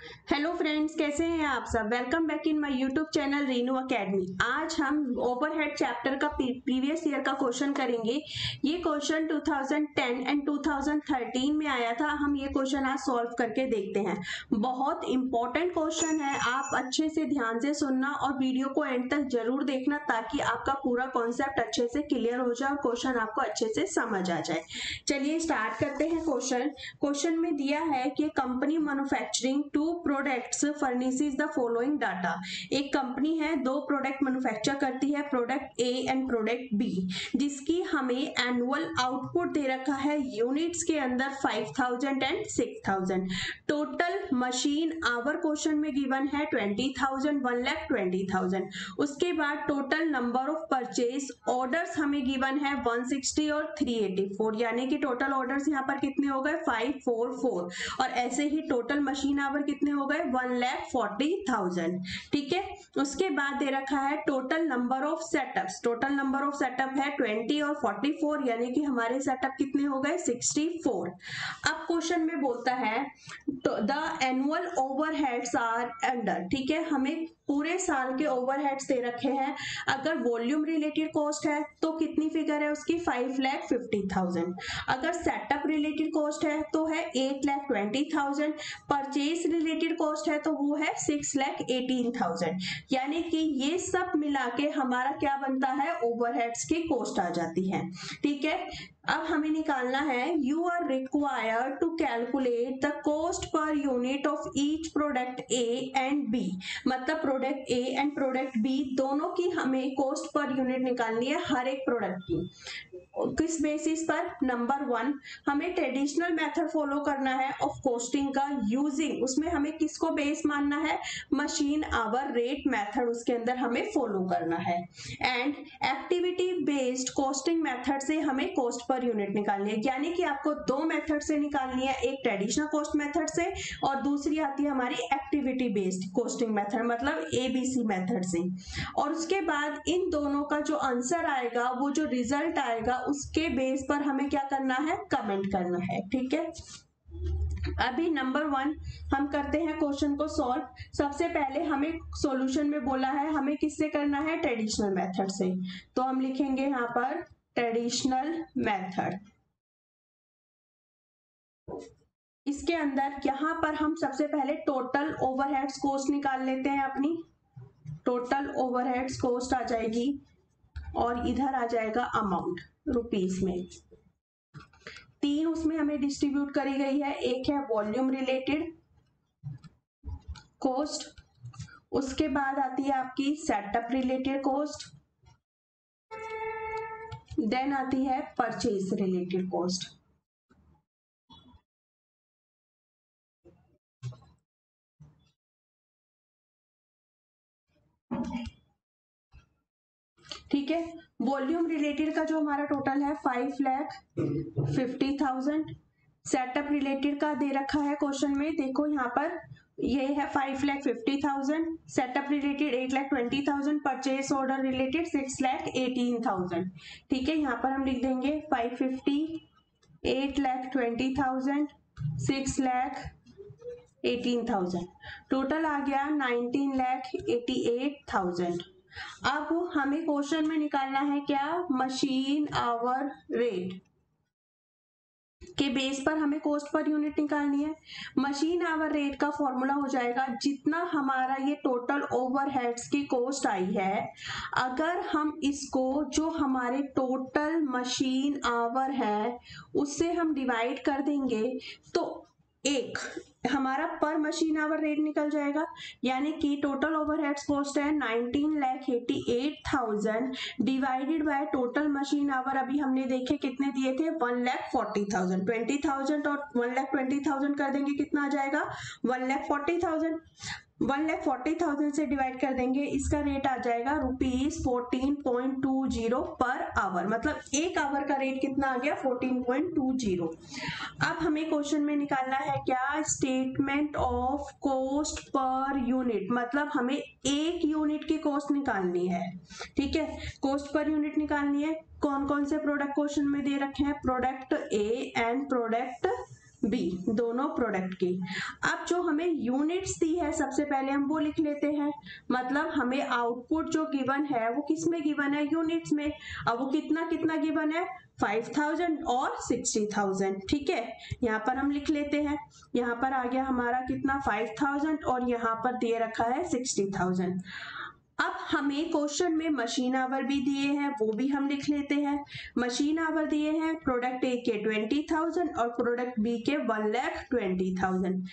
Hello friends, कैसे हैं आप सब। Welcome back in my YouTube channel Reenu Academy. आज हम ओवरहेड चैप्टर का प्रीवियस ईयर का क्वेश्चन करेंगे। ये क्वेश्चन 2010 एंड 2013 में आया था। हम ये क्वेश्चन आज सॉल्व करके देखते हैं। बहुत इंपॉर्टेंट क्वेश्चन है, आप अच्छे से ध्यान से सुनना और वीडियो को एंड तक जरूर देखना ताकि आपका पूरा कॉन्सेप्ट अच्छे से क्लियर हो जाए और क्वेश्चन आपको अच्छे से समझ आ जाए। चलिए स्टार्ट करते हैं। क्वेश्चन में दिया है कि company manufacturing two products furnishes the following data. एक कंपनी है, दो प्रोडक्ट मैन्युफैक्चर करती है, product A and product B, जिसकी हमें एनुअल आउटपुट दे रखा है यूनिट्स के अंदर 5000 and 6000। Total machine our question में गिवन है 20,000, 1,20,000। उसके बाद total number of purchase orders हमें गिवन है 160 और 384, यानी कि टोटल ऑर्डर्स यहाँ पर कितने हो गए 544। और ऐसे ही टोटल मशीन आवर कितने हो गए 1,40,000। ठीक है। उसके बाद दे रखा है total number of setups. Total number of setup है 20 और 44, यानी कि हमारे सेटअप कितने हो गए 64। अब क्वेश्चन में बोलता है the annual overheads are under. ठीक है, हमें पूरे साल के ओवरहेड्स दे रखे हैं। अगर वॉल्यूम रिलेटेड कॉस्ट है तो कितनी फिगर है उसकी 5,50,000। अगर सेटअप रिलेटेड कॉस्ट है तो है 8,20,000। परचेज रिलेटेड कॉस्ट है तो वो है 6,18,000। यानी कि ये सब मिला के हमारा क्या बनता है, ओवरहेड्स की कॉस्ट आ जाती है। ठीक है। अब हमें निकालना है you are required to calculate the cost per unit of each product A and B. मतलब product A and product B दोनों की हमें कॉस्ट पर यूनिट निकालनी है, हर एक प्रोडक्ट की। किस बेसिस पर, नंबर 1 हमें ट्रेडिशनल मेथड फॉलो करना है ऑफ कॉस्टिंग का यूजिंग, उसमें हमें किसको बेस मानना है, मशीन आवर रेट मेथड उसके अंदर हमें फॉलो करना है। And activity based costing method से हमें कॉस्ट पर यूनिट निकालनी है। यानी कि आपको दो मेथड से निकालनी है, एक ट्रेडिशनल कॉस्ट मेथड से और दूसरी आती है हमारी एक्टिविटी बेस्ड कॉस्टिंग मेथड, मतलब एबीसी मेथड से। और उसके बाद इन दोनों का जो आंसर आएगा, वो जो रिजल्ट आएगा, उसके बेस पर हमें क्या करना है, कमेंट करना है। ठीक है। अभी नंबर 1 हम करते हैं क्वेश्चन को सॉल्व। सबसे पहले हमें सॉल्यूशन में बोला है हमें किससे करना है, ट्रेडिशनल मेथड से। तो हम लिखेंगे यहाँ पर ट्रेडिशनल मेथड। इसके अंदर यहाँ पर हम सबसे पहले टोटल ओवरहेड्स कॉस्ट निकाल लेते हैं अपनी। टोटल ओवरहेड्स कॉस्ट आ जाएगी और इधर आ जाएगा अमाउंट रुपीस में। तीन उसमें हमें डिस्ट्रीब्यूट करी गई है, एक है वॉल्यूम रिलेटेड कॉस्ट, उसके बाद आती है आपकी सेटअप रिलेटेड कॉस्ट, देन आती है परचेज रिलेटेड कॉस्ट। ठीक है। वॉल्यूम रिलेटेड का जो हमारा टोटल है 5,50,000। सेटअप रिलेटेड का दे रखा है क्वेश्चन में, देखो यहाँ पर ये है 5,50,000, setup related 8,20,000, purchase order related 6,18,000। ठीक है, यहाँ पर हम लिख देंगे 550, 8,20,000, 6,18,000, टोटल आ गया 19,88,000। अब हमें क्वेश्चन में निकालना है क्या, मशीन आवर रेट के बेस पर हमें कॉस्ट पर यूनिट निकालनी है। मशीन आवर रेट का फॉर्मूला हो जाएगा, जितना हमारा ये टोटल ओवरहेड्स की कॉस्ट आई है, अगर हम इसको जो हमारे टोटल मशीन आवर है उससे हम डिवाइड कर देंगे तो एक हमारा पर मशीन आवर रेट निकल जाएगा। यानी कि टोटल ओवरहेड्स कॉस्ट है 19,88,000 divided by total machine our अभी हमने देखे कितने दिए थे 1,40,000। 20,000 और 1,20,000 कर देंगे कितना आ जाएगा 1,40,000। 1,40,000 से डिवाइड कर देंगे, इसका रेट आ जाएगा ₹14.20 पर आवर। मतलब एक आवर का रेट कितना आ गया 14.20। अब हमें क्वेश्चन में निकालना है क्या, statement of cost per unit, मतलब हमें एक यूनिट की कॉस्ट निकालनी है। ठीक है, कॉस्ट पर यूनिट निकालनी है। कौन कौन से प्रोडक्ट क्वेश्चन में दे रखे हैं, product A and product B, दोनों प्रोडक्ट की। अब जो हमें यूनिट्स दी है सबसे पहले हम वो लिख लेते हैं, मतलब हमें आउटपुट जो गिवन है वो किस में गिवन है, यूनिट्स में। अब वो कितना कितना गिवन है, 5000 और 60,000, ठीक है, यहाँ पर हम लिख लेते हैं। यहाँ पर आ गया हमारा कितना 5000 और यहाँ पर दिए रखा है 60,000। अब हमें क्वेश्चन में मशीन आवर भी दिए हैं, वो भी हम लिख लेते हैं। मशीन आवर दिए हैं प्रोडक्ट ए के 20,000 और प्रोडक्ट बी के 1,20,000।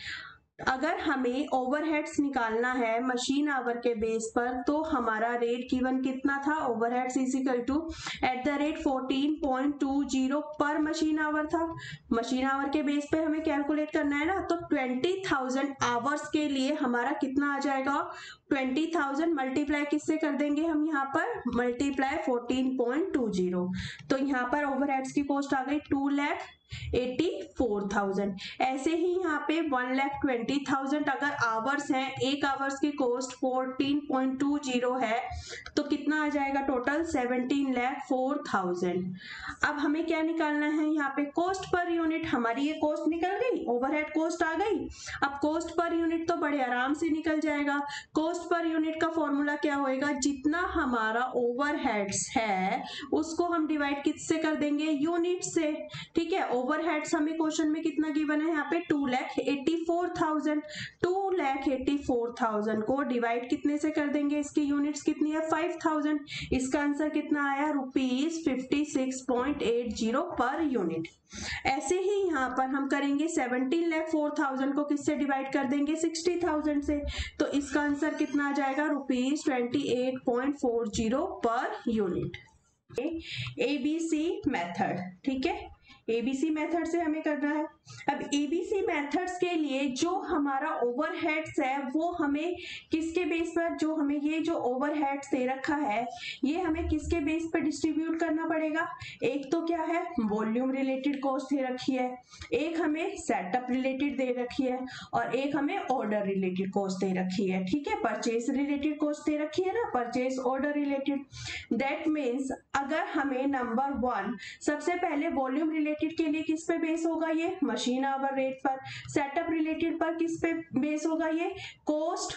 अगर हमें ओवरहेड्स निकालना है मशीन आवर के बेस पर तो हमारा रेट गिवन कितना था, ओवरहेड्स इज इक्वल टू @14.20 पर मशीन आवर था। मशीन आवर के बेस पे हमें कैलकुलेट करना है ना, तो 20,000 आवर्स के लिए हमारा कितना आ जाएगा, 20,000 मल्टीप्लाई किससे कर देंगे हम, यहाँ पर मल्टीप्लाई 14.20, तो यहाँ पर ओवरहेड्स की कॉस्ट आ गई 2,84,000। ऐसे ही यहाँ पे 1,20,000 अगर आवर्स हैं, एक आवर्स की कॉस्ट 14.20 है, तो कितना आ जाएगा टोटल 17,04,000। अब हमें क्या निकालना है, यहाँ पे कॉस्ट पर यूनिट। हमारी ये कॉस्ट निकल गई, ओवरहेड कॉस्ट आ गई। अब कॉस्ट पर यूनिट तो बड़े आराम से निकल जाएगा। कॉस्ट पर यूनिट का फॉर्मूला क्या होएगा, जितना हमारा ओवरहेड्स है उसको हम डिवाइड किससे कर देंगे, यूनिट से, ठीक है। ओवरहेड्स हमें क्वेश्चन में कितना गिवन है, यहाँ पे 2,84,000। 2,84,000 को डिवाइड कितने से कर देंगे, इसकी यूनिट्स कितनी है 5,000। इसका आंसर कितना आया, ₹56.80 पर यूनिट। ऐसे ही यहाँ पर हम करेंगे 17,04,000 को किससे डिवाइड कर देंगे, 60,000 से, तो इसका आंसर कितना आ जाएगा, ₹28.40 पर यूनिट। एबीसी मेथड, ठीक है, एबीसी मेथड से हमें करना है। अब एबीसी मेथड्स के लिए जो हमारा ओवरहेड्स है वो हमें किसके बेस पर, जो हमें ये जो ओवरहेड्स दे रखा है ये हमें किसके बेस पर डिस्ट्रीब्यूट करना पड़ेगा। एक तो क्या है, वॉल्यूम रिलेटेड कॉस्ट दे रखी है, एक हमें सेटअप रिलेटेड दे रखी है और एक हमें ऑर्डर रिलेटेड कॉस्ट दे रखी है, ठीक है। परचेज रिलेटेड कॉस्ट दे रखी है ना, purchase order related. That means अगर हमें नंबर 1 सबसे पहले वॉल्यूम रिलेटेड के लिए किस पे बेस होगा, ये मशीन आवर रेट पर। सेटअप रिलेटेड पर किस पे बेस होगा, ये कॉस्ट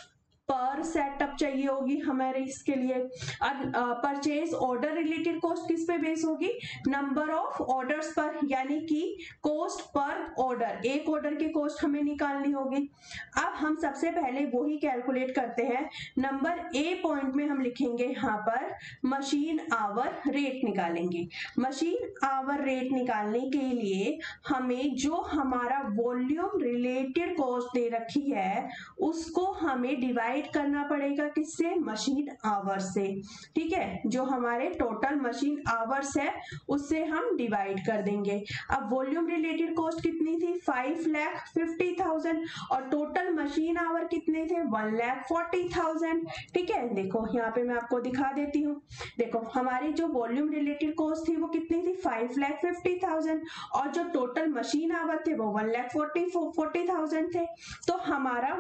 पर सेटअप चाहिए होगी हमारे इसके लिए। परचेज ऑर्डर रिलेटेड कॉस्ट किस पे बेस होगी, नंबर ऑफ ऑर्डर्स पर, यानी कि कॉस्ट पर ऑर्डर, एक ऑर्डर की कॉस्ट हमें निकालनी होगी। अब हम सबसे पहले वही कैलकुलेट करते हैं। नंबर ए पॉइंट में हम लिखेंगे यहाँ पर मशीन आवर रेट निकालेंगे। मशीन आवर रेट निकालने के लिए हमें जो हमारा वॉल्यूम रिलेटेड कॉस्ट दे रखी है उसको हमें डिवाइड करना पड़ेगा किससे, मशीन आवर से, ठीक है। जो हमारे टोटल मशीन आवर्स है उससे हम डिवाइड कर देंगे। अब वॉल्यूम रिलेटेड कॉस्ट कितनी थी, 5,50,000 और टोटल मशीन आवर कितने थे, 1,40,000, ठीक है। देखो यहाँ पे मैं आपको दिखा देती हूँ। देखो हमारी जो वॉल्यूम रिलेटेड कॉस्ट थी वो कितनी थी, 5,50,000 और जो टोटल मशीन आवर थे वो 1,40,000 थे। तो हमारा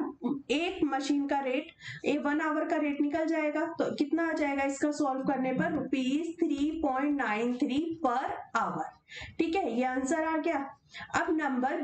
एक मशीन का रेट, 1 आवर का रेट निकल जाएगा। तो कितना आ जाएगा इसका सॉल्व करने पर, ₹3.93 पर आवर, ठीक है, ये आंसर आ गया। अब नंबर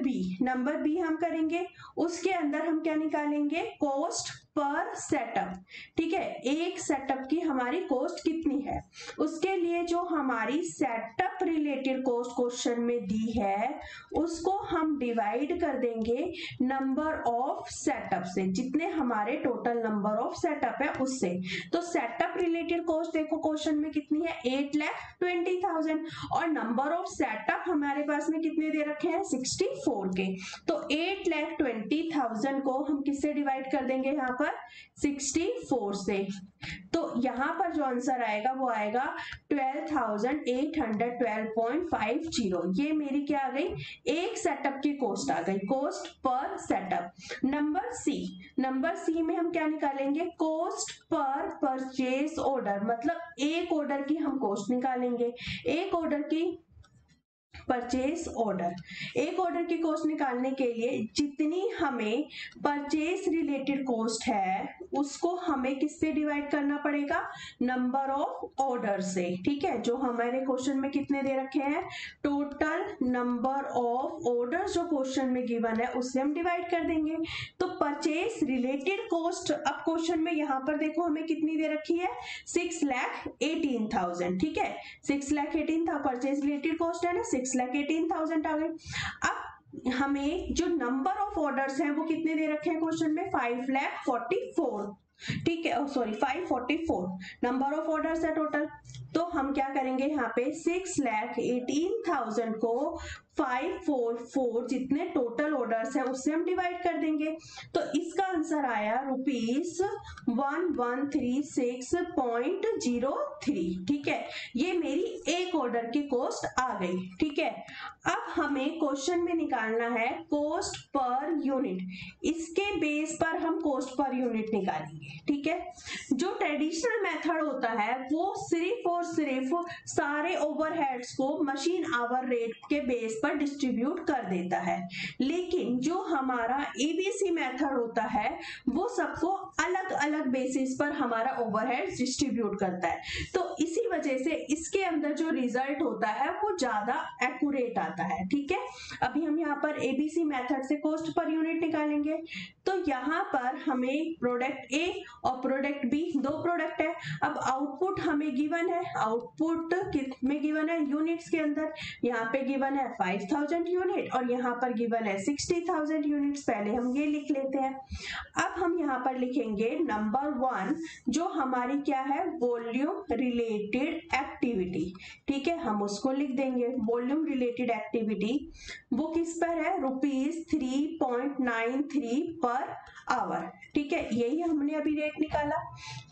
बी हम करेंगे, उसके अंदर हम क्या निकालेंगे, कॉस्ट पर सेटअप, ठीक है। एक सेटअप की हमारी कॉस्ट कितनी है, उसके लिए जो हमारी सेटअप रिलेटेड कॉस्ट क्वेश्चन में दी है उसको हम डिवाइड कर देंगे नंबर ऑफ सेटअप से, जितने हमारे टोटल नंबर ऑफ सेटअप है उससे। तो सेटअप रिलेटेड कॉस्ट देखो क्वेश्चन में कितनी है, 8,20,000 और नंबर ऑफ सेटअप हमारे पास में कितने दे रखे हैं, 64 के। तो 8,20,000 को हम किससे डिवाइड कर देंगे, यहाँ पर 64 से। तो यहाँ पर जो आंसर आएगा वो आएगा 12,812.50। ये मेरी क्या आ गई, एक सेटअप की कॉस्ट आ गई, cost per setup. Number C में हम क्या निकालेंगे, कॉस्ट पर परचेज ऑर्डर, मतलब एक ऑर्डर की हम कॉस्ट निकालेंगे। एक ऑर्डर की परचेज ऑर्डर, एक ऑर्डर की कॉस्ट निकालने के लिए जितनी हमें परचेज रिलेटेड कॉस्ट है उसको हमें किससे डिवाइड करना पड़ेगा, नंबर ऑफ ऑर्डर से। ठीक है, जो हमारे क्वेश्चन में कितने दे रखे हैं, टोटल नंबर ऑफ ऑर्डर जो क्वेश्चन में गिवन है उससे हम डिवाइड कर देंगे। तो परचेज रिलेटेड कॉस्ट अब क्वेश्चन में यहाँ पर देखो हमें कितनी दे रखी है, 6,18,000। ठीक है, 6,18,000 परचेज रिलेटेड कॉस्ट है ना, 6,18,000 आ गई। अब हमें जो नंबर ऑफ ऑर्डर्स हैं वो कितने दे रखे हैं क्वेश्चन में, 5,44। ठीक है, सॉरी 544 नंबर ऑफ ऑर्डर्स है टोटल। तो हम क्या करेंगे यहाँ पे 6,18,000 को 544 जितने टोटल ऑर्डर्स है उससे हम डिवाइड कर देंगे। तो इसका आंसर आया ₹1136.03। ठीक है, ये मेरी एक ऑर्डर की कॉस्ट आ गई। ठीक है, अब हमें क्वेश्चन में निकालना है कॉस्ट पर यूनिट, इसके बेस पर हम कॉस्ट पर यूनिट निकालेंगे। ठीक है, जो ट्रेडिशनल मेथड होता है वो सिर्फ और सिर्फ सारे ओवरहेड्स को मशीन आवर रेट के बेस पर डिस्ट्रीब्यूट कर देता है, लेकिन जो हमारा एबीसी मेथड होता है वो सबको अलग अलग बेसिस पर हमारा ओवरहेड्स डिस्ट्रीब्यूट करता है। तो इसी वजह से इसके अंदर जो रिजल्ट होता है वो ज्यादा एक्यूरेट आता है। ठीक है, अभी हम यहाँ पर एबीसी मेथड से कॉस्ट पर यूनिट निकालेंगे। तो यहाँ पर हमें प्रोडक्ट ए और प्रोडक्ट बी, दो प्रोडक्ट है। अब आउटपुट हमें गिवन है, आउटपुट में गिवन है यूनिट्स के अंदर, यहाँ पे गिवन है 5,000 यूनिट और यहाँ पर गिवन है 60,000 यूनिट्स। पहले हम ये लिख लेते हैं। अब हम यहाँ पर लिखेंगे नंबर 1 जो हमारी क्या है, वॉल्यूम रिलेटेड एक्टिविटी। ठीक है, हम उसको लिख देंगे वॉल्यूम रिलेटेड एक्टिविटी, वो किस पर है, ₹3.93 पर आवर। ठीक है, यही हमने अभी रेट निकाला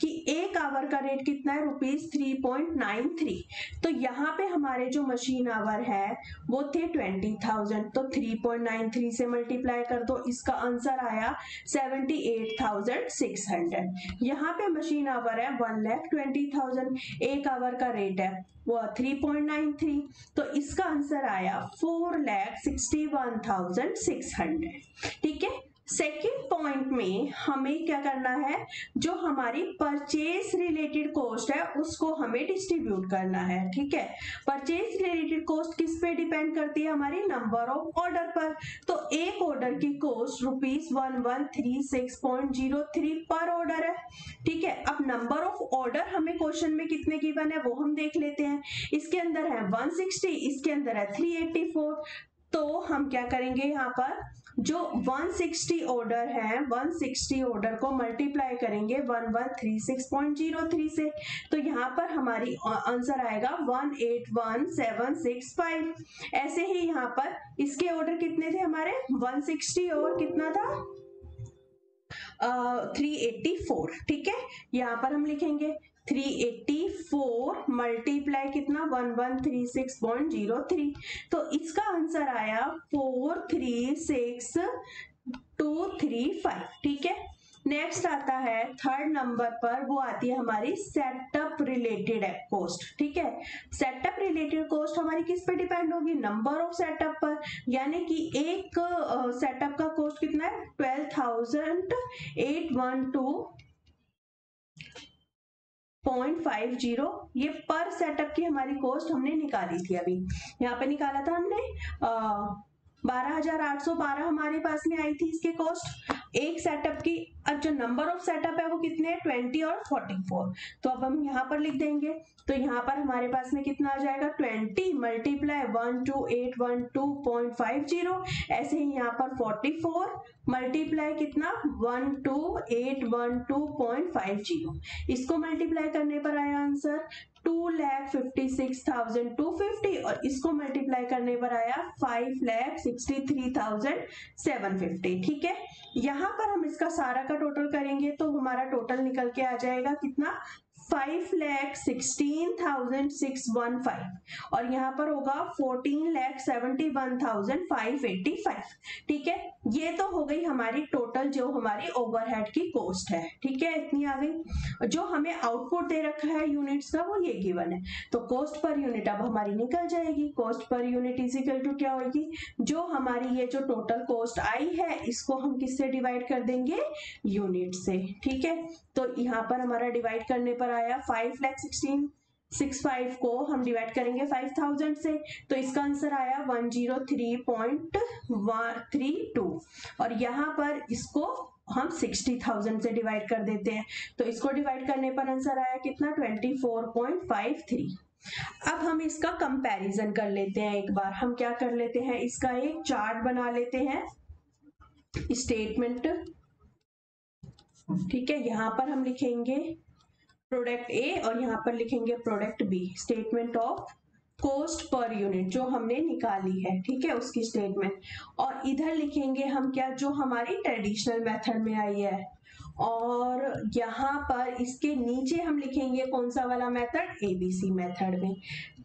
कि एक आवर का रेट कितना है, ₹3.93। तो यहाँ पे हमारे जो मशीन आवर है वो थे 20,000, तो 3.93 से मल्टीप्लाई कर दो, इसका आंसर आया 78,600। यहाँ पे मशीन आवर है 1,20,000, एक आवर का रेट है वो 3.93, तो इसका आंसर आया 4,61,600। ठीक है, सेकेंड पॉइंट में हमें क्या करना है, जो हमारी परचेज रिलेटेड कॉस्ट है उसको हमें डिस्ट्रीब्यूट करना है। ठीक है, परचेज रिलेटेड कॉस्ट किस पे डिपेंड करती है, हमारी नंबर ऑफ ऑर्डर पर। तो एक ऑर्डर की कॉस्ट ₹1136.03 पर ऑर्डर है। ठीक है, अब नंबर ऑफ ऑर्डर हमें क्वेश्चन में कितने गिवन है वो हम देख लेते हैं। इसके अंदर है 160, इसके अंदर है 384। तो हम क्या करेंगे, यहाँ पर जो 160 ऑर्डर है 160 ऑर्डर को मल्टीप्लाई करेंगे 1136.03 से, तो यहाँ पर हमारी आंसर आएगा 181,765। ऐसे ही यहाँ पर इसके ऑर्डर कितने थे हमारे, 160 और कितना था 384। ठीक है, यहाँ पर हम लिखेंगे 384 मल्टीप्लाई कितना 1136.03, तो इसका आंसर आया 436,235। ठीक है, नेक्स्ट आता है थर्ड नंबर पर, वो आती है हमारी सेटअप रिलेटेड कॉस्ट। ठीक है, सेटअप रिलेटेड कॉस्ट हमारी किस पे डिपेंड होगी, नंबर ऑफ सेटअप पर, यानी कि एक सेटअप का कॉस्ट कितना है 12,812.50, ये पर सेटअप की हमारी कॉस्ट हमने निकाली थी। अभी यहाँ पे निकाला था हमने 12,812 हमारे पास में आई थी इसकी कॉस्ट एक सेटअप की। अब जो नंबर ऑफ सेटअप है वो कितने हैं, 20 और 44। तो अब हम यहाँ पर लिख देंगे, तो यहाँ पर हमारे पास में कितना आ जाएगा 20 मल्टीप्लाई 12812.50, ऐसे ही यहाँ पर 44 मल्टीप्लाई कितना 12812.50, इसको मल्टीप्लाई करने पर आया आंसर 2,56,250 और इसको मल्टीप्लाई करने पर आया 5,63,750। ठीक है, यहाँ पर हम इसका सारा का टोटल करेंगे तो हमारा टोटल निकल के आ जाएगा कितना 5,16,615 और यहाँ पर होगा 14,71,585। ठीक है, ये तो हो गई हमारी टोटल जो हमारी ओवरहेड की कॉस्ट है। ठीक है, इतनी आ गई। जो हमें आउटपुट दे रखा है यूनिट्स का वो ये गिवन है, तो कॉस्ट पर यूनिट अब हमारी निकल जाएगी। Cost per unit is equal to क्या होगी, जो हमारी ये जो टोटल कॉस्ट आई है इसको हम किससे डिवाइड कर देंगे, यूनिट से। ठीक है, तो यहाँ पर हमारा डिवाइड करने पर आया 5,16,665 को हम डिवाइड करेंगे 5,000 से, तो इसका आंसर आया 103.32 और यहाँ पर इसको हम 60,000 से डिवाइड कर देते हैं, तो इसको डिवाइड करने पर आंसर आया कितना, 24.53। अब हम इसका कंपैरिजन कर लेते हैं। एक बार हम क्या कर लेते हैं, इसका एक चार्ट बना लेते हैं, स्टेटमेंट। ठीक है, यहाँ पर हम लिखेंगे प्रोडक्ट ए और यहाँ पर लिखेंगे product B, statement of cost per unit जो हमने निकाली है। ठीक है, उसकी स्टेटमेंट। और इधर लिखेंगे हम क्या, जो हमारी ट्रेडिशनल मेथड में आई है, और यहाँ पर इसके नीचे हम लिखेंगे कौन सा वाला मेथड, एबीसी मेथड में,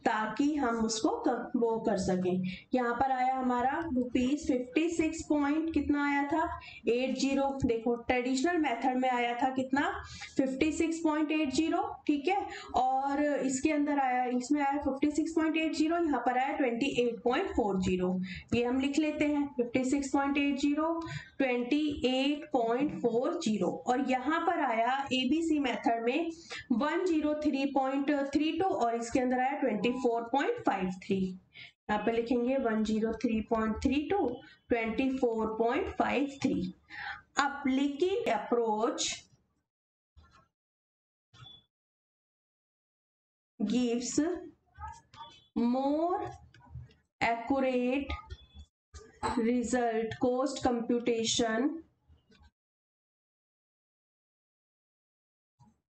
ताकि हम उसको वो कर सकें। यहाँ पर आया हमारा ₹56 पॉइंट कितना आया था, 80। देखो ट्रेडिशनल मेथड में आया था कितना, 56.80। ठीक है, और इसके अंदर आया, इसमें आया 56.80, यहाँ पर आया 28.40। ये हम लिख लेते हैं 56.80, 28.40, और यहाँ पर आया एबीसी मेथड में 103.32 और इसके अंदर आया 24.53। यहाँ पे लिखेंगे 103.32, 24.53। Applicant approach gives more accurate result cost computation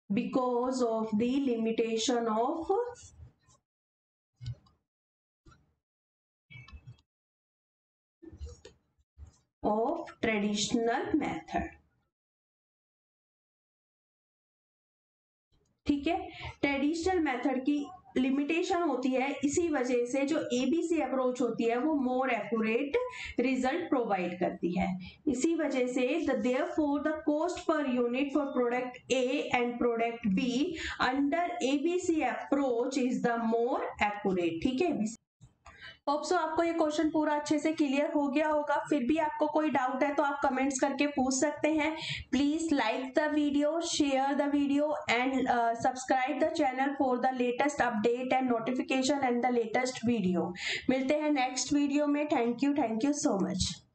because of the limitation of traditional method। ठीक है, ट्रेडिशनल मेथड की लिमिटेशन होती है, इसी वजह से जो एबीसी अप्रोच होती है वो मोर एक्यूरेट रिजल्ट प्रोवाइड करती है। इसी वजह से therefore the cost per unit for product A and product B under ABC approach is the more accurate। ठीक है, होप सो आपको ये क्वेश्चन पूरा अच्छे से क्लियर हो गया होगा। फिर भी आपको कोई डाउट है तो आप कमेंट्स करके पूछ सकते हैं। Please like the video, share the video and subscribe the channel for the latest update and notification and the latest video. मिलते हैं नेक्स्ट वीडियो में। Thank you so much.